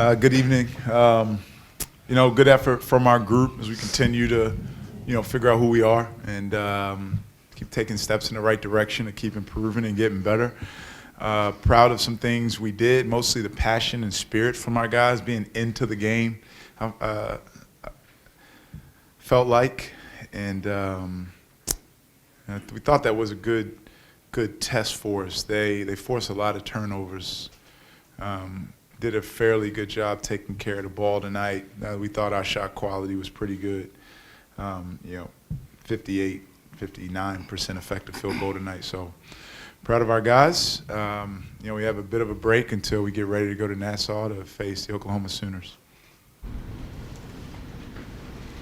Good evening. Good effort from our group as we continue to, figure out who we are and keep taking steps in the right direction to keep improving and getting better. Proud of some things we did, mostly the passion and spirit from our guys being into the game. Felt like, and we thought that was a good test for us. They forced a lot of turnovers. Did a fairly good job taking care of the ball tonight. We thought our shot quality was pretty good. 58, 59% effective field goal tonight. So proud of our guys. We have a bit of a break until we get ready to go to Nassau to face the Oklahoma Sooners.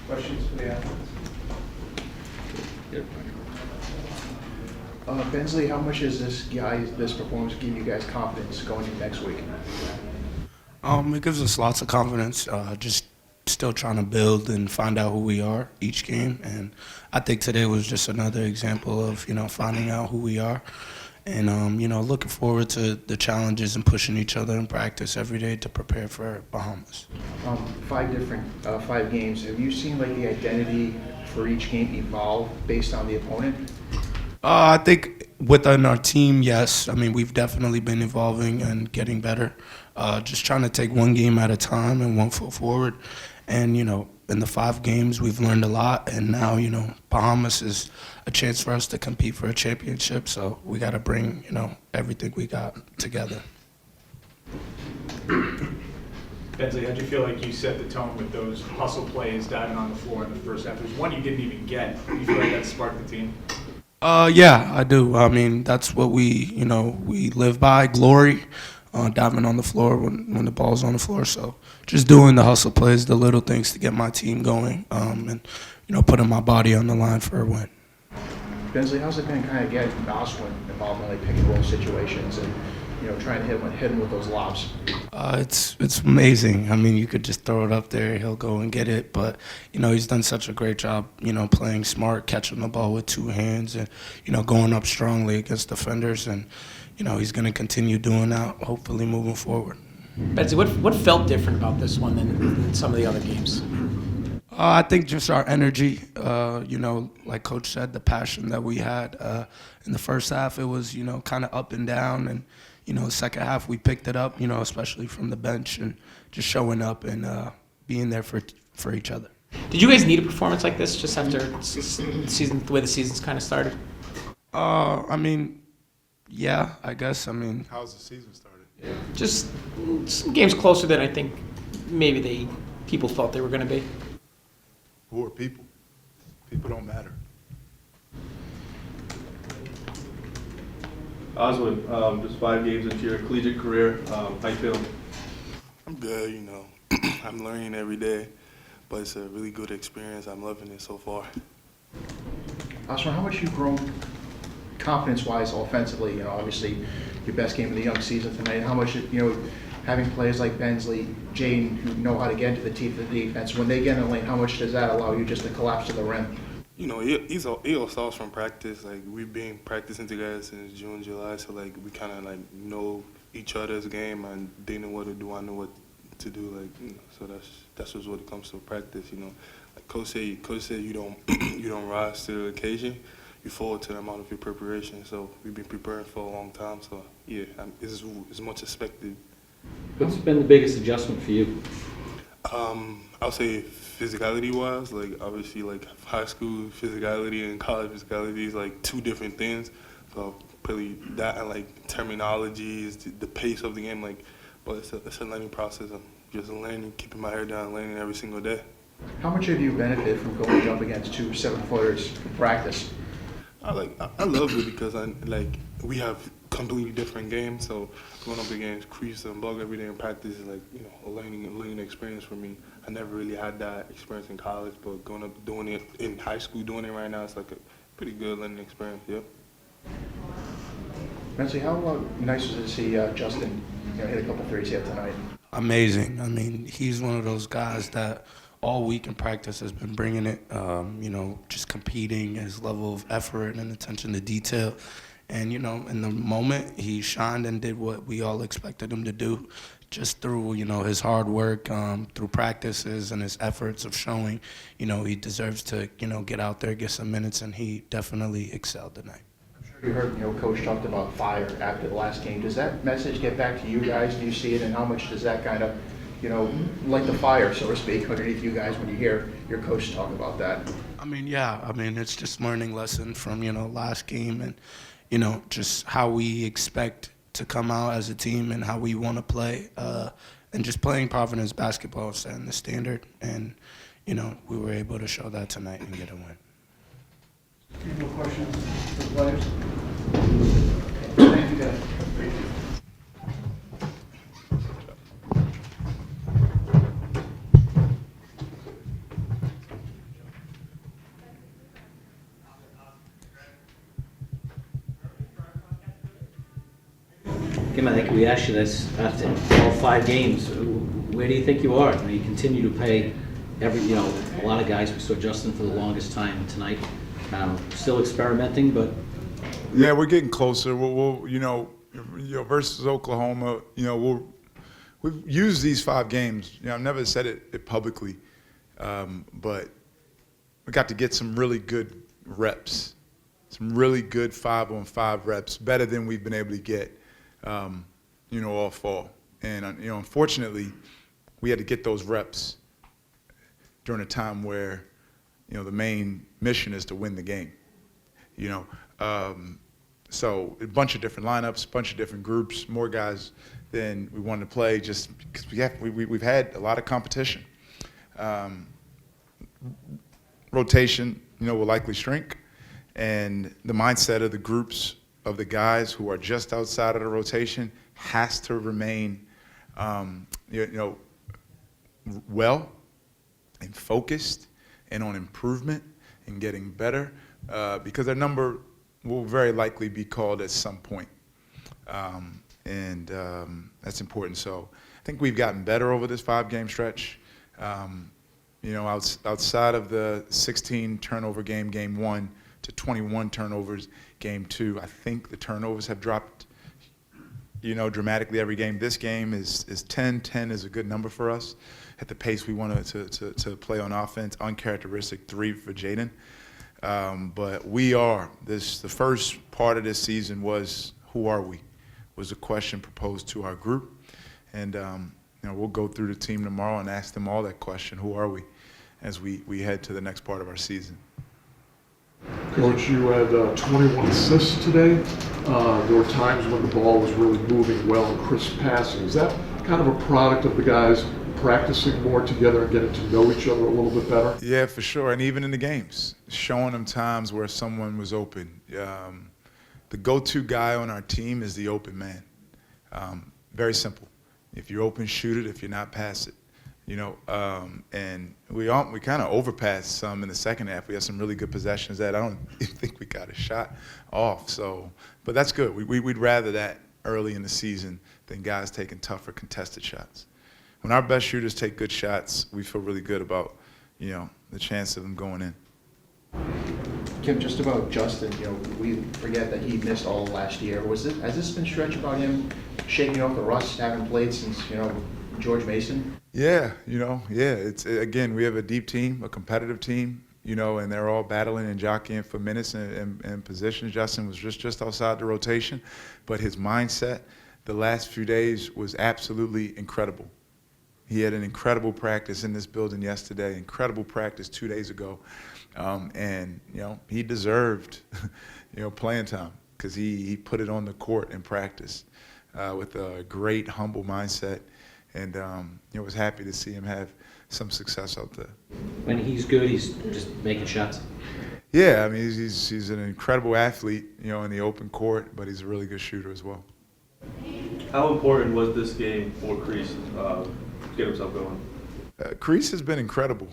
Questions for the athletes? Bensley, how much is this performance give you guys confidence going into next week? It gives us lots of confidence. Just still trying to build and find out who we are each game, and I think today was just another example of finding out who we are, and looking forward to the challenges and pushing each other in practice every day to prepare for Bahamas. 5 games. Have you seen like the identity for each game evolve based on the opponent? I think within our team, yes. I mean, we've definitely been evolving and getting better. Just trying to take one game at a time and one foot forward. And, in the 5 games, we've learned a lot. And now, Bahamas is a chance for us to compete for a championship. So we got to bring, everything we got together. Bensley, how'd you feel like you set the tone with those hustle plays diving on the floor in the first half? There's one you didn't even get. Do you feel like that sparked the team? Yeah, I do. I mean, that's what we live by, glory, diving on the floor when the ball's on the floor. So just doing the hustle plays, the little things to get my team going, and, putting my body on the line for a win. Bensley, how's it been kind of getting Oswin involved in like pick and roll situations and, trying to hit him with those lobs? It's amazing. I mean, you could just throw it up there, he'll go and get it. But, he's done such a great job, playing smart, catching the ball with 2 hands and, going up strongly against defenders. And, he's going to continue doing that, hopefully moving forward. Bensley, what felt different about this one than some of the other games? I think just our energy, like Coach said, the passion that we had. In the first half, it was, kind of up and down. And, the second half, we picked it up, especially from the bench and just showing up and being there for each other. Did you guys need a performance like this just after the way the season's kind of started? I mean, yeah, I guess. I mean, how's the season started? Yeah. Just some games closer than I think maybe people thought they were going to be. Who are people? People don't matter. Oswin, just 5 games into your collegiate career, how you feeling? I'm good, I'm learning every day, but it's a really good experience. I'm loving it so far. Oswin, how much you've grown confidence-wise offensively? Obviously your best game of the young season tonight. How much, having players like Bensley, Jaden, who know how to get into the teeth of the defense, when they get in the lane, how much does that allow you just to collapse to the rim? It all starts from practice. Like, we've been practicing together since June, July, so like we kind of like know each other's game, and they know what to do, I know what to do. So that's just what it comes to practice. Like Coach said, you don't rise to the occasion. You forward to the amount of your preparation. So we've been preparing for a long time. So yeah, it's much expected. What's been the biggest adjustment for you? I'll say physicality-wise, like obviously like high school physicality and college physicality is like 2 different things. So probably that and like terminologies, the pace of the game, but it's a learning process. I'm just learning, keeping my head down, learning every single day. How much have you benefited from going up against 2 7-footers for practice? I love it because we have completely different games. So going up against Crease and Bug every day in practice is like a learning experience for me. I never really had that experience in college, but going up doing it in high school, doing it right now, it's like a pretty good learning experience. Yep. Bensley, how nice was it to see Justin hit a couple threes here tonight? Amazing. I mean, he's one of those guys that all week in practice has been bringing it, just competing, his level of effort and attention to detail. And, in the moment, he shined and did what we all expected him to do. just through, his hard work, through practices and his efforts of showing, he deserves to, get out there, get some minutes, and he definitely excelled tonight. You heard, Coach talked about fire after the last game. Does that message get back to you guys? Do you see it, and how much does that kind of, light the fire, so to speak, underneath you guys when you hear your coach talk about that? It's just learning lesson from, last game and, just how we expect to come out as a team and how we want to play, and just playing Providence basketball, setting the standard, and, we were able to show that tonight and get a win. Any more questions for the players? Thank you, guys. Kim, I think we asked you this after all 5 games. Where do you think you are? You continue to play a lot of guys. We saw Justin for the longest time tonight. Still experimenting, but Yeah, we're getting closer. We'll versus Oklahoma, we've used these 5 games. I've never said it publicly, but we got to get some really good reps, some really good 5-on-5 reps, better than we've been able to get, all fall. And unfortunately, we had to get those reps during a time where, the main mission is to win the game. So a bunch of different lineups, a bunch of different groups, more guys than we wanted to play, just because we've had a lot of competition. Rotation, will likely shrink, and the mindset of the groups of the guys who are just outside of the rotation has to remain, well and focused and on improvement and getting better, because their number will very likely be called at some point. That's important. So I think we've gotten better over this 5-game stretch. Outside of the 16 turnover game 1, to 21 turnovers game 2, I think the turnovers have dropped, dramatically every game. This game is 10. 10 is a good number for us at the pace we want to play on offense. Uncharacteristic 3 for Jaden. But the first part of this season was, who are we? Was a question proposed to our group. And, we'll go through the team tomorrow and ask them all that question, who are we, as we head to the next part of our season. Coach, you had 21 assists today. There were times when the ball was really moving well and crisp passing. Is that kind of a product of the guys practicing more together and getting to know each other a little bit better? Yeah, for sure. And even in the games, showing them times where someone was open. The go-to guy on our team is the open man. Very simple. If you're open, shoot it. If you're not, pass it. And we kind of overpassed some in the second half. We had some really good possessions that I don't even think we got a shot off. So, but that's good. We'd rather that early in the season than guys taking tougher contested shots. When our best shooters take good shots, we feel really good about, the chance of them going in. Kim, just about Justin, we forget that he missed all of last year. Has this been stretch about him shaking off the rust, having played since, George Mason? Yeah, it's again, we have a deep team, a competitive team, and they're all battling and jockeying for minutes and positions. Justin was just outside the rotation, but his mindset the last few days was absolutely incredible. He had an incredible practice in this building yesterday, incredible practice 2 days ago, and he deserved, playing time because he put it on the court in practice with a great, humble mindset. And was happy to see him have some success out there. when he's good, he's just making shots. Yeah, I mean, he's an incredible athlete, in the open court, but he's a really good shooter as well. How important was this game for Kreese to get himself going? Kreese has been incredible.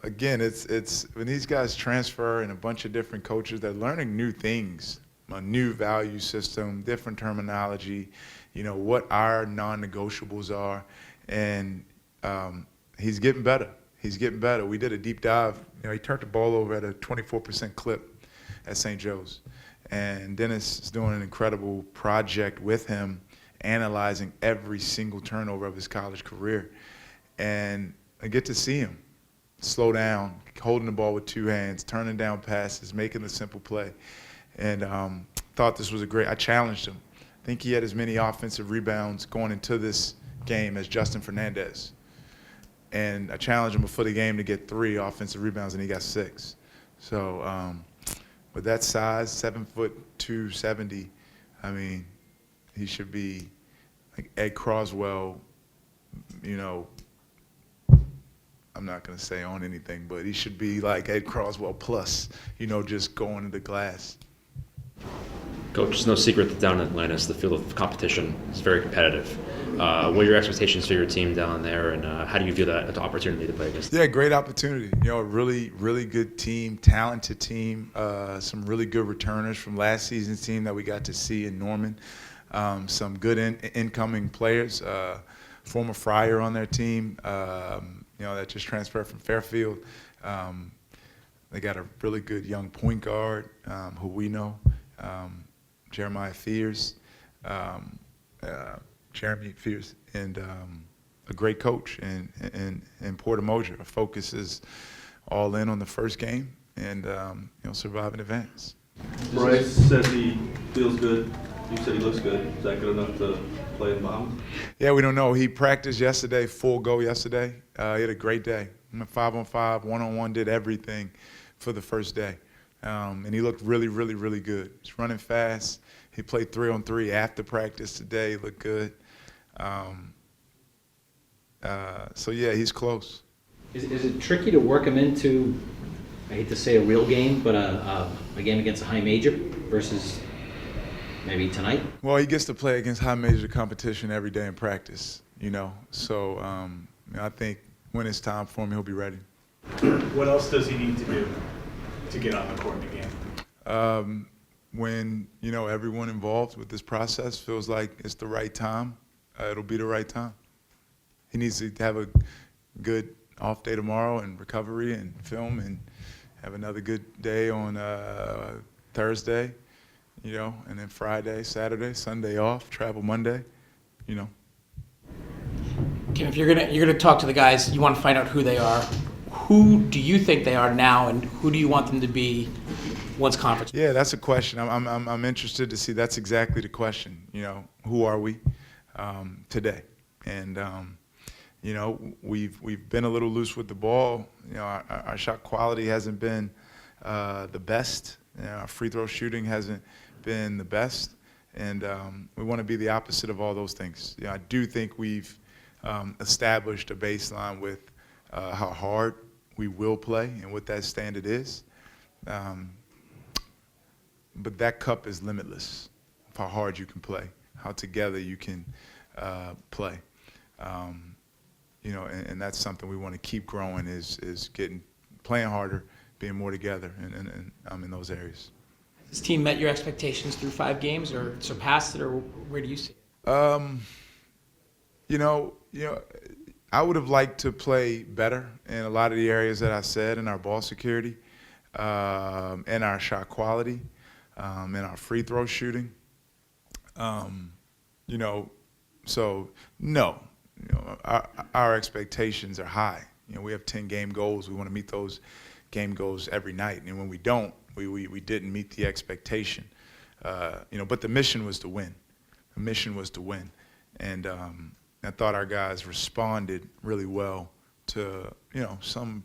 Again, it's when these guys transfer and a bunch of different coaches, they're learning new things, a new value system, different terminology, what our non-negotiables are, and he's getting better. He's getting better. We did a deep dive. He turned the ball over at a 24% clip at St. Joe's, and Dennis is doing an incredible project with him analyzing every single turnover of his college career. And I get to see him slow down, holding the ball with two hands, turning down passes, making the simple play. And thought this was I challenged him. I think he had as many offensive rebounds going into this game as Justin Fernandez. And I challenged him before the game to get 3 offensive rebounds, and he got 6. So with that size, 7'2", 270, I mean, he should be like Ed Croswell, you know, I'm not going to say on anything, but he should be like Ed Croswell plus, you know, just going to the glass. Coach, it's no secret that down in Atlantis, the field of competition is very competitive. What are your expectations for your team down there, and how do you view that opportunity to play against them? Yeah, great opportunity. You know, a really, really good team, talented team, some really good returners from last season's team that we got to see in Norman, some good incoming players, former Friar on their team, you know, that just transferred from Fairfield. They got a really good young point guard who we know, Jeremy Fears, and a great coach in Porter Moser. Our focus is all in on the first game and you know, survive and advance. Bryce said he feels good. You said he looks good. Is that good enough to play in Bahamas? Yeah, we don't know. He practiced yesterday, full go yesterday. He had a great day. 5-on-5, 1-on-1, did everything for the first day. And he looked really, really, really good. He's running fast. He played 3-on-3 after practice today. He looked good. So, yeah, he's close. Is it tricky to work him into, I hate to say a real game, but a game against a high major versus maybe tonight? Well, he gets to play against high major competition every day in practice, you know. So you know, I think when it's time for him, he'll be ready. What else does he need to do to get on the court in the game? When, you know, everyone involved with this process feels like it's the right time, it'll be the right time. He needs to have a good off day tomorrow and recovery and film and have another good day on Thursday, you know, and then Friday, Saturday, Sunday off, travel Monday, you know. Kim, if you're gonna talk to the guys, you want to find out who they are. Who do you think they are now, and who do you want them to be once conference? Yeah, that's a question. I'm interested to see. That's exactly the question. You know, who are we today? And you know, we've been a little loose with the ball. You know, our shot quality hasn't been the best. You know, our free throw shooting hasn't been the best, and we want to be the opposite of all those things. You know, I do think we've established a baseline with how hard we will play and what that standard is. But that cup is limitless of how hard you can play, how together you can play. You know, and that's something we want to keep growing is playing harder, being more together and in those areas. Has this team met your expectations through 5 games, or surpassed it, or where do you see it? You know, I would have liked to play better in a lot of the areas that I said, in our ball security, and our shot quality, and our free throw shooting. You know, so no, you know, our expectations are high. You know, we have 10 game goals. We want to meet those game goals every night, and when we don't, we didn't meet the expectation. You know, but the mission was to win. The mission was to win, and I thought our guys responded really well to, you know, some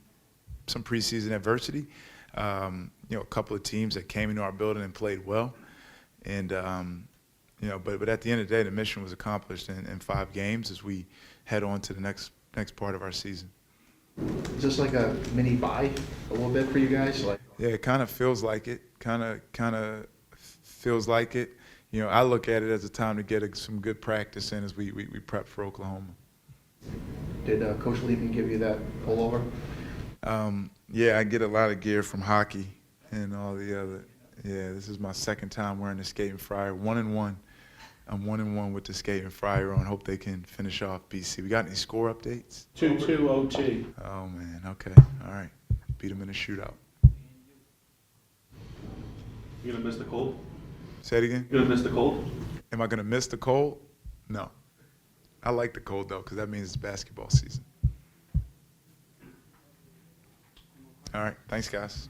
preseason adversity. You know, a couple of teams that came into our building and played well, and you know, but at the end of the day, the mission was accomplished in 5 games as we head on to the next part of our season. Is this like a mini bye a little bit for you guys? Like, yeah, it kind of feels like it. Kind of feels like it. You know, I look at it as a time to get some good practice in as we prep for Oklahoma. did Coach Levy give you that pullover? Yeah, I get a lot of gear from hockey and all the other. Yeah, this is my 2nd time wearing the skating Friar. 1-1. I'm 1-1 with the skating Friar on. Hope they can finish off BC. We got any score updates? 2-2 OT. Oh, man. Okay. All right. Beat them in a shootout. You gonna miss the cold? Say it again? You gonna miss the cold? Am I going to miss the cold? No. I like the cold, though, because that means it's basketball season. All right. Thanks, guys.